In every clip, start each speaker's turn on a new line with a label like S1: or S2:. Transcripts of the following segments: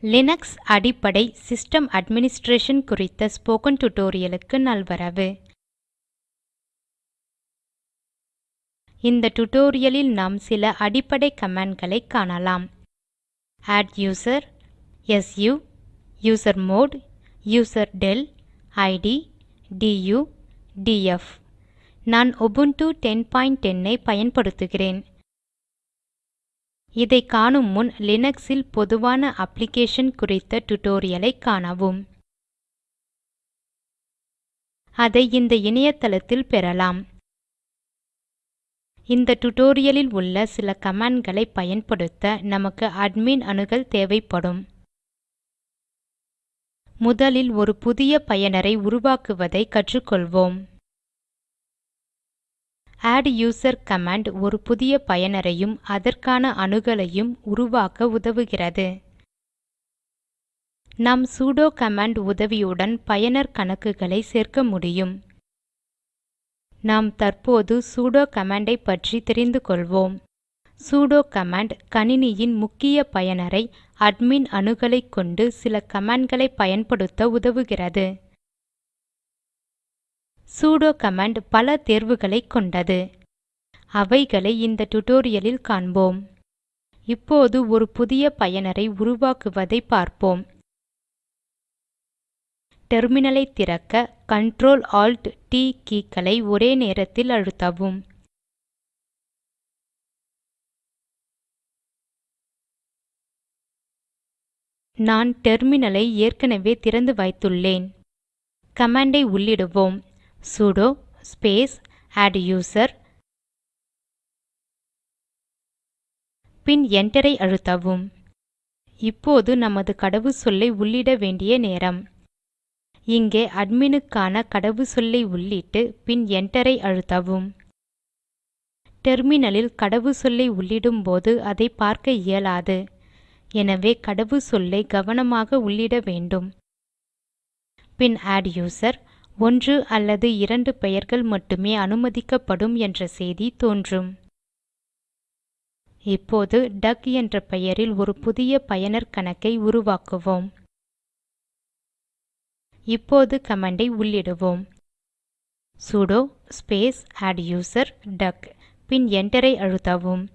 S1: Linux அடிப்படை system administration குறித்த spoken டியூட்டோரியலுக்கு நல்வரவு. இந்த டியூட்டோரியலில் நாம் சில அடிப்படை கமாண்ட்களை காணலாம். add user, su, usermod, userdel, id, du, df. நான் உபுண்டு 10.10 ஐ பயன்படுத்துகிறேன். இதை காணும் முன் லினக்ஸில் பொதுவான அப்ளிகேஷன் குறித்த டியூட்டோரியலை காணவும். அதை இந்த இணையதளத்தில் பெறலாம். இந்த டியூட்டோரியலில் உள்ள சில கமாண்ட்களை பயன்படுத்த நமக்கு அட்மின் அணுகல் தேவைப்படும். முதலில் ஒரு புதிய பயனரை உருவாக்குவதை கற்றுக்கொள்வோம். add user கமாண்ட் ஒரு புதிய பயனரையும் அதற்கான அணுகலையும் உருவாக்க உதவுகிறது. நாம் சுடோ கமாண்ட் உதவியுடன் பயனர் கணக்குகளை சேர்க்க முடியும். நாம் தற்போது சுடோ கமாண்டை பற்றி தெரிந்து கொள்வோம். சுடோ கமாண்ட் கணினியின் முக்கிய பயனரை அட்மின் அணுகலை கொண்டு சில கமாண்ட்களை பயன்படுத்த உதவுகிறது. சுடோ கமாண்ட் பல தேர்வுகளை கொண்டது. அவைகளை இந்த டியூட்டோரியலில் காண்போம். இப்போது ஒரு புதிய பயனரை உருவாக்குவதை பார்ப்போம். டெர்மினலை திறக்க Ctrl Alt T கீக்களை ஒரே நேரத்தில் அழுத்தவும். நான் டெர்மினலை ஏற்கனவே திறந்து வைத்துள்ளேன். கமாண்டை உள்ளிடுவோம். sudo ஸ்பேஸ் add user பின் என்டரை அழுத்தவும். இப்போது நமது கடவுச்சொல்லை உள்ளிட வேண்டிய நேரம். இங்கே அட்மினுக்கான கடவுச்சொல்லை உள்ளிட்டு பின் என்டரை அழுத்தவும். டெர்மினலில் கடவுச்சொல்லை உள்ளிடும்போது அதை பார்க்க இயலாது. எனவே கடவுச்சொல்லை கவனமாக உள்ளிட வேண்டும். பின் add user ஒன்று அல்லது இரண்டு பெயர்கள் மட்டுமே அனுமதிக்கப்படும் என்ற செய்தி தோன்றும். இப்போது டக் என்ற பெயரில் ஒரு புதிய பயனர் கணக்கை உருவாக்குவோம். இப்போது கமாண்டை உள்ளிடுவோம். sudo space add user duck பின் என்டரை அழுத்தவும்.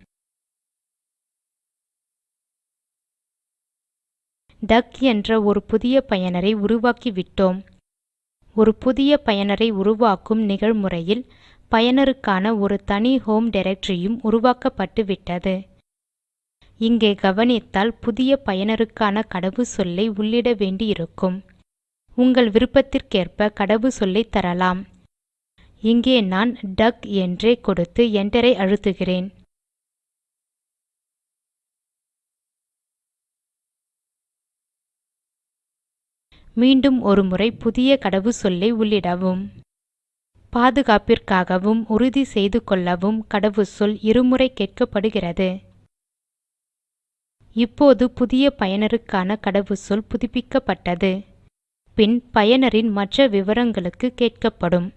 S1: டக் என்ற ஒரு புதிய பயனரை உருவாக்கிவிட்டோம். ஒரு புதிய பயனரை உருவாக்கும் நிகழ்முறையில் பயனருக்கான ஒரு தனி ஹோம் டைரக்டரியும் உருவாக்கப்பட்டுவிட்டது. இங்கே கவனித்தால் புதிய பயனருக்கான கடவுச்சொல்லை உள்ளிட வேண்டியிருக்கும். உங்கள் விருப்பத்திற்கேற்ப கடவுச்சொல்லை தரலாம். இங்கே நான் டக் என்றே கொடுத்து என்டரை அழுத்துகிறேன். மீண்டும் ஒருமுறை புதிய கடவுச்சொல்லை உள்ளிடவும். பாதுகாப்பிற்காகவும் உறுதி செய்து கொள்ளவும் கடவுச்சொல் இருமுறை கேட்கப்படுகிறது. இப்போது புதிய பயனருக்கான கடவுச்சொல் புதுப்பிக்கப்பட்டது. பின் பயனரின் மற்ற விவரங்களுக்கு கேட்கப்படும்.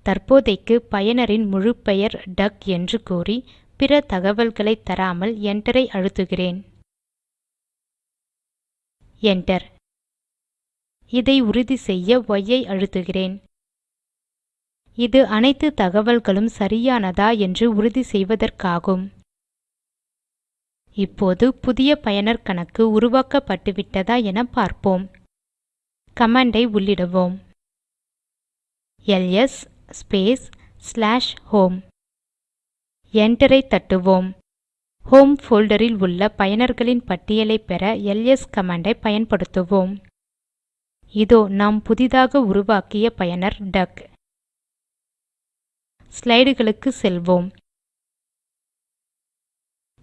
S1: தற்போதைக்கு பயனரின் முழு பெயர் டக் என்று கூறி பிற தகவல்களை தராமல் என்டரை அழுத்துகிறேன். என்டர். இதை உறுதி செய்ய y ஐ அழுத்துகிறேன். இது அனைத்து தகவல்களும் சரியானதா என்று உறுதி செய்வதற்காகும். இப்போது புதிய பயனர் கணக்கு உருவாக்கப்பட்டுவிட்டதா என பார்ப்போம். கமாண்டை உள்ளிடுவோம். ls ஸ்பேஸ் /home என்டரை தட்டுவோம். ஹோம் போல்டரில் உள்ள பயனர்களின் பட்டியலை பெற ls கமாண்டை பயன்படுத்துவோம். இதோ நாம் புதிதாக உருவாக்கிய பயனர் டக். ஸ்லைடுகளுக்கு செல்வோம்.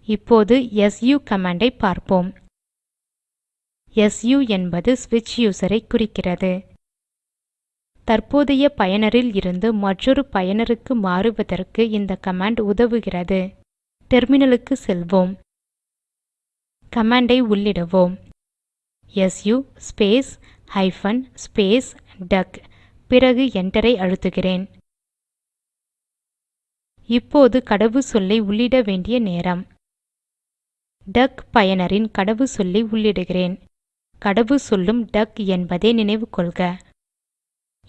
S1: இப்போது su கமாண்டை பார்ப்போம். su என்பது ஸ்விட்ச் யூசரை குறிக்கிறது. தற்போதைய பயனரில் இருந்து மற்றொரு பயனருக்கு மாறுவதற்கு இந்த கமாண்ட் உதவுகிறது. டெர்மினலுக்கு செல்வோம். கமாண்டை உள்ளிடுவோம். su ஸ்பேஸ் ஹைபன் ஸ்பேஸ் டக் பிறகு என்டரை அழுத்துகிறேன். இப்போது கடவுச்சொல்லை உள்ளிட வேண்டிய நேரம். டக் பயனரின் கடவுச்சொல்லை உள்ளிடுகிறேன். கடவு சொல்லும் டக் என்பதை நினைவு கொள்க.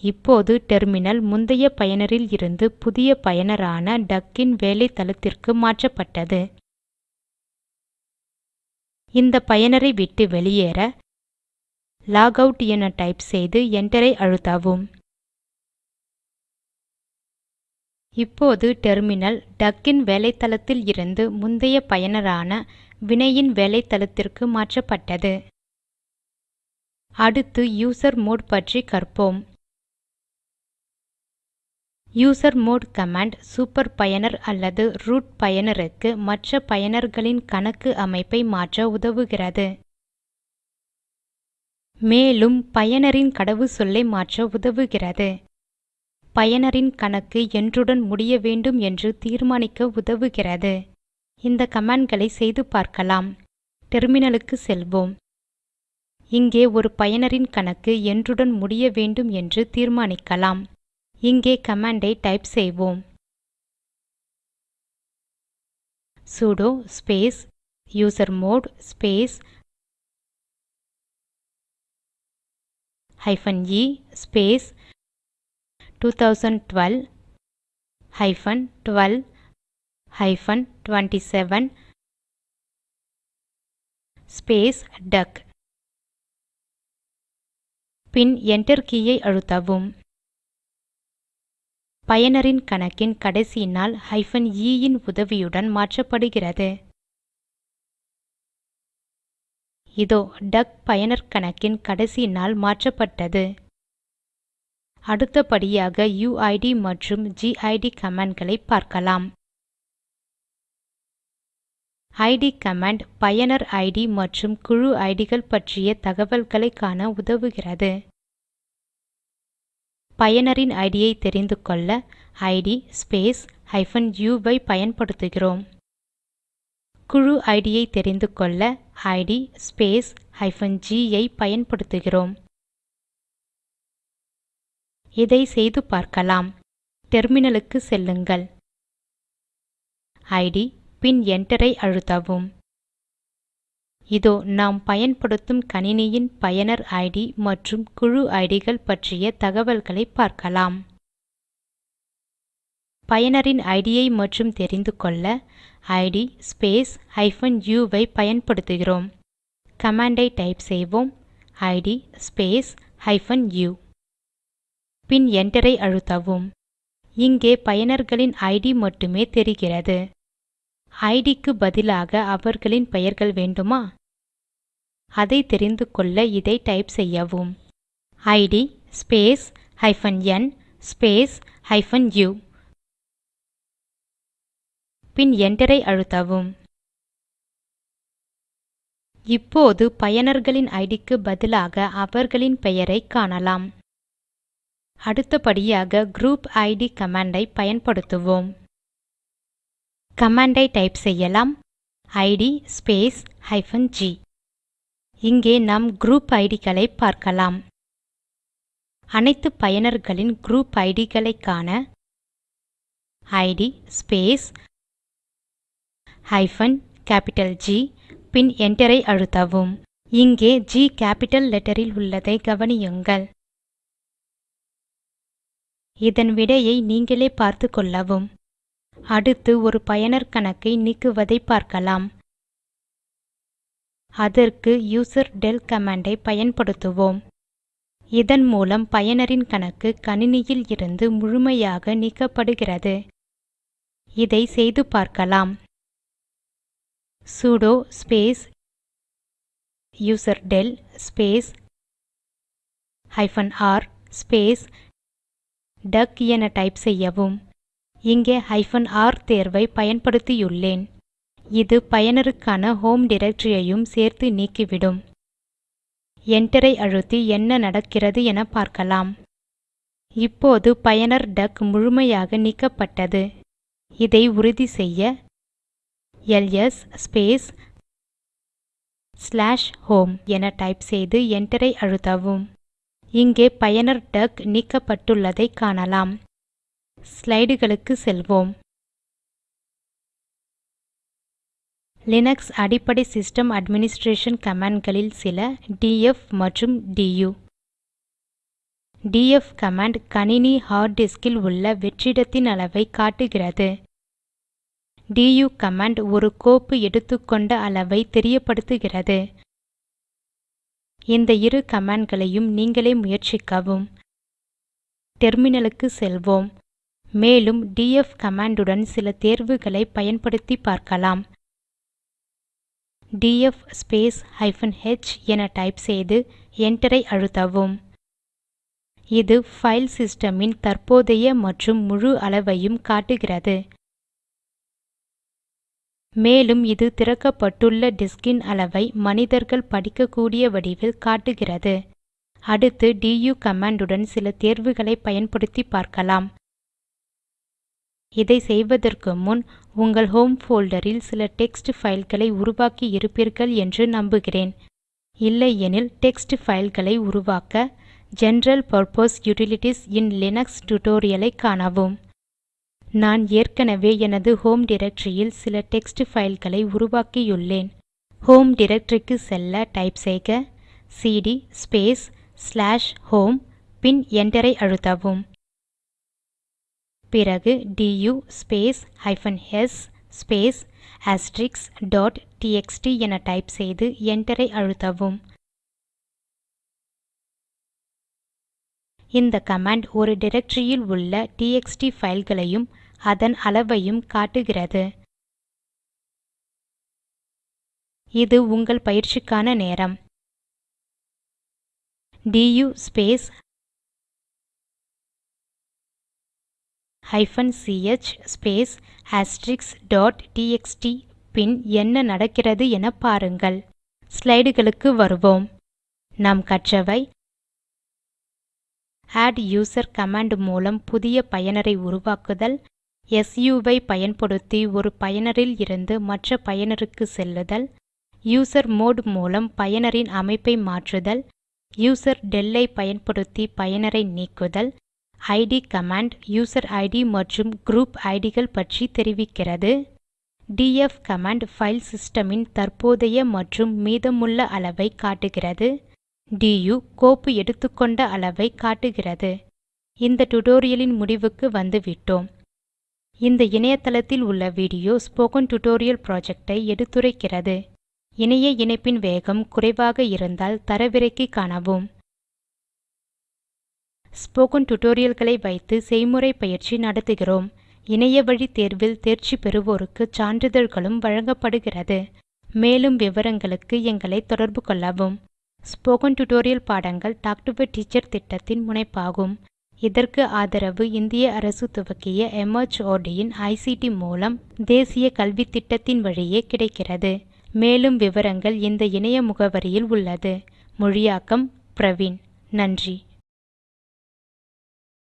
S1: இப்போது டெர்மினல் முந்தைய பயனரில் இருந்து புதிய பயனரான டக்கின் வேலை தளத்திற்கு மாற்றப்பட்டது. இந்த பயனரை விட்டு வெளியேற லாக் அவுட் என டைப் செய்து என்டரை அழுத்தவும். இப்போது டெர்மினல் டக்கின் வேலைத்தளத்தில் இருந்து முந்தைய பயனரான வினயின் வேலைத்தளத்திற்கு மாற்றப்பட்டது. அடுத்து யூசர் மோடு பற்றி கற்போம். யூசர் மோடு கமாண்ட் சூப்பர் பயனர் அல்லது ரூட் பயனருக்கு மற்ற பயனர்களின் கணக்கு அமைப்பை மாற்ற உதவுகிறது. மேலும் பயனரின் கடவுச்சொல்லை மாற்ற உதவுகிறது. பயனரின் கணக்கு என்றுடன் முடிய வேண்டும் என்று தீர்மானிக்க உதவுகிறது. இந்த கமாண்ட்களை செய்து பார்க்கலாம். டெர்மினலுக்கு செல்வோம். இங்கே ஒரு பயனரின் கணக்கு என்றுடன் முடிய வேண்டும் என்று தீர்மானிக்கலாம். இங்கே கமாண்டை டைப் செய்வோம். Sudo space usermod space -e space 2012 -12 -27 space டக். பின் என்டர் கீயை அழுத்தவும். பயனரின் கணக்கின் கடைசி நாள் -e இன் உதவியுடன் மாற்றப்படுகிறது. இதோ டக் பயனர் கணக்கின் கடைசி நாள் மாற்றப்பட்டது. அடுத்தபடியாக யுஐடி மற்றும் கிட் கமாண்ட்களை பார்க்கலாம். ஐடி கமாண்ட் பயனர் ஐடி மற்றும் குழு ஐடிகள் பற்றிய தகவல்களை காண உதவுகிறது. பயனரின் ஐடியை தெரிந்து கொள்ள ஐடி ஸ்பேஸ் -u ஐ பயன்படுத்துகிறோம். குழு ஐடியை தெரிந்து கொள்ள ஐடி ஸ்பேஸ் -g ஐ பயன்படுத்துகிறோம். இதை செய்து பார்க்கலாம். டெர்மினலுக்கு செல்லுங்கள். ஐடி பின் என்டரை அழுத்தவும். இதோ நாம் பயன்படுத்தும் கணினியின் பயனர் ஐடி மற்றும் குழு ஐடிகள் பற்றிய தகவல்களை பார்க்கலாம். பயனரின் ஐடியை மற்றும் தெரிந்து கொள்ள ஐடி ஸ்பேஸ் -u ஐ பயன்படுத்துகிறோம். கமாண்டை டைப் செய்வோம். ஐடி ஸ்பேஸ் -u பின் என்டரை அழுத்தவும். இங்கே பயனர்களின் ஐடி மட்டுமே தெரிகிறது. ஐடிக்கு பதிலாக அவர்களின் பெயர்கள் வேண்டுமா? அதை தெரிந்து கொள்ள இதை டைப் செய்யவும். ID space -n space -u பின் என்டரை அழுத்தவும். இப்போது பயனர்களின் ஐடிக்கு பதிலாக அவர்களின் பெயரை காணலாம். அடுத்தபடியாக குரூப் ஐடி கமாண்டை பயன்படுத்துவோம். கமாண்டை டைப் செய்யலாம். ஐடி ஸ்பேஸ் -g இங்கே நாம் குரூப் ஐடிகளை பார்க்கலாம். அனைத்து பயனர்களின் குரூப் ஐடிகளை காண ஐடி ஸ்பேஸ் -G பின் என்டரை அழுத்தவும். இங்கே G கேபிட்டல் லெட்டரில் உள்ளதை கவனியுங்கள். இதன் விடையை நீங்களே பார்த்து கொள்ளவும். அடுத்து ஒரு பயனர் கணக்கை நீக்குவதை பார்க்கலாம். அதற்கு யூசர்டெல் கமாண்டை பயன்படுத்துவோம். இதன் மூலம் பயனரின் கணக்கு கணினியில் இருந்து முழுமையாக நீக்கப்படுகிறது. இதை செய்து பார்க்கலாம். Sudo space userdel space -r space டக் என டைப் செய்யவும். இங்கே -r தேர்வை பயன்படுத்தியுள்ளேன். இது பயனருக்கான ஹோம் டிரக்டரியையும் சேர்த்து நீக்கிவிடும். என்டரை அழுத்தி என்ன நடக்கிறது என பார்க்கலாம். இப்போது பயனர் டக் முழுமையாக நீக்கப்பட்டது. இதை உறுதி செய்ய எல்எஸ் ஸ்பேஸ் /home என டைப் செய்து என்டரை அழுத்தவும். இங்கே பயனர் டக் நீக்கப்பட்டுள்ளதை காணலாம். ஸ்லைடுகளுக்கு செல்வோம். லினக்ஸ் அடிப்படை சிஸ்டம் அட்மினிஸ்ட்ரேஷன் கமாண்ட்களில் சில df மற்றும் du. df கமாண்ட் கணினி ஹார்ட் டிஸ்கில் உள்ள வெற்றிடத்தின் அளவை காட்டுகிறது. du கமாண்ட் ஒரு கோப்பு எடுத்துக்கொண்ட அளவை தெரியப்படுத்துகிறது. இந்த இரு கமாண்ட்களையும் நீங்களே முயற்சிக்கவும். டெர்மினலுக்கு செல்வோம். மேலும் df கமாண்டுடன் சில தேர்வுகளை பயன்படுத்தி பார்க்கலாம். df ஸ்பேஸ் -h என டைப் செய்து என்டரை அழுத்தவும். இது ஃபைல் சிஸ்டமின் தற்போதைய மற்றும் முழு அளவையும் காட்டுகிறது. மேலும் இது திறக்கப்பட்டுள்ள டிஸ்கின் அளவை மனிதர்கள் படிக்கக்கூடிய வடிவில் காட்டுகிறது. அடுத்து du கமாண்டுடன் சில தேர்வுகளை பயன்படுத்தி பார்க்கலாம். இதை செய்வதற்கு முன் உங்கள் ஹோம் போல்டரில் சில டெக்ஸ்ட் ஃபைல்களை உருவாக்கி இருப்பீர்கள் என்று நம்புகிறேன். இல்லையெனில் டெக்ஸ்ட் ஃபைல்களை உருவாக்க general purpose utilities in Linux டியூட்டோரியலை காணவும். நான் ஏற்கனவே எனது ஹோம் டைரக்டரியில் சில டெக்ஸ்ட் ஃபைல்களை உருவாக்கியுள்ளேன். ஹோம் டைரக்டரிக்கு செல்ல டைப் செய்க cd ஸ்பேஸ் /home பின் என்டரை அழுத்தவும். பிறகு du space -s space *txt என டைப் செய்து என்டரை அழுத்தவும். இந்த கமாண்ட் ஒரு டைரக்டரியில் உள்ள txt ஃபைல்களையும் அதன் அளவையும் காட்டுகிறது. இது உங்கள் பயிற்சிக்கான நேரம். du space -ch space *txt பின் என்ன நடக்கிறது என பாருங்கள். ஸ்லைடுகளுக்கு வருவோம். நாம் கற்றவை: add user கமாண்ட் மூலம் புதிய பயனரை உருவாக்குதல், su ஐ பயன்படுத்தி ஒரு பயனரில் இருந்து மற்ற பயனருக்கு செல்லுதல், யூசர் மோடு மூலம் பயனரின் அமைப்பை மாற்றுதல், யூசர் del ஐ பயன்படுத்தி பயனரை நீக்குதல், id கமாண்ட் யூசர் id மற்றும் குரூப் idகள் பற்றி தெரிவிக்கிறது. df கமாண்ட் ஃபைல் சிஸ்டமின் தற்போதைய மற்றும் மீதமுள்ள அளவை காட்டுகிறது. du கோப்பு எடுத்துக்கொண்ட அளவை காட்டுகிறது. இந்த டியூட்டோரியலின் முடிவுக்கு வந்துவிட்டோம். இந்த இணையதளத்தில் உள்ள வீடியோ ஸ்போக்கன் டியூட்டோரியல் ப்ராஜெக்டை எடுத்துரைக்கிறது. இணைய இணைப்பின் வேகம் குறைவாக இருந்தால் தரவிறக்கி காணவும். ஸ்போக்கன் டியூட்டோரியல்களை வைத்து செய்முறை பயிற்சி நடத்துகிறோம். இணைய வழி தேர்வில் தேர்ச்சி பெறுவோருக்கு சான்றிதழ்களும் வழங்கப்படுகிறது. மேலும் விவரங்களுக்கு எங்களை தொடர்பு கொள்ளவும். ஸ்போக்கன் டியூட்டோரியல் பாடங்கள் டாக் டு எ டீச்சர் திட்டத்தின் முனைப்பாகும். இதற்கு ஆதரவு இந்திய அரசு துவக்கிய MHRD இன் ICT மூலம் தேசிய கல்வித்திட்டத்தின் வழியே கிடைக்கிறது. மேலும் விவரங்கள் இந்த இணைய முகவரியில் உள்ளது. மொழியாக்கம் பிரவீன். நன்றி.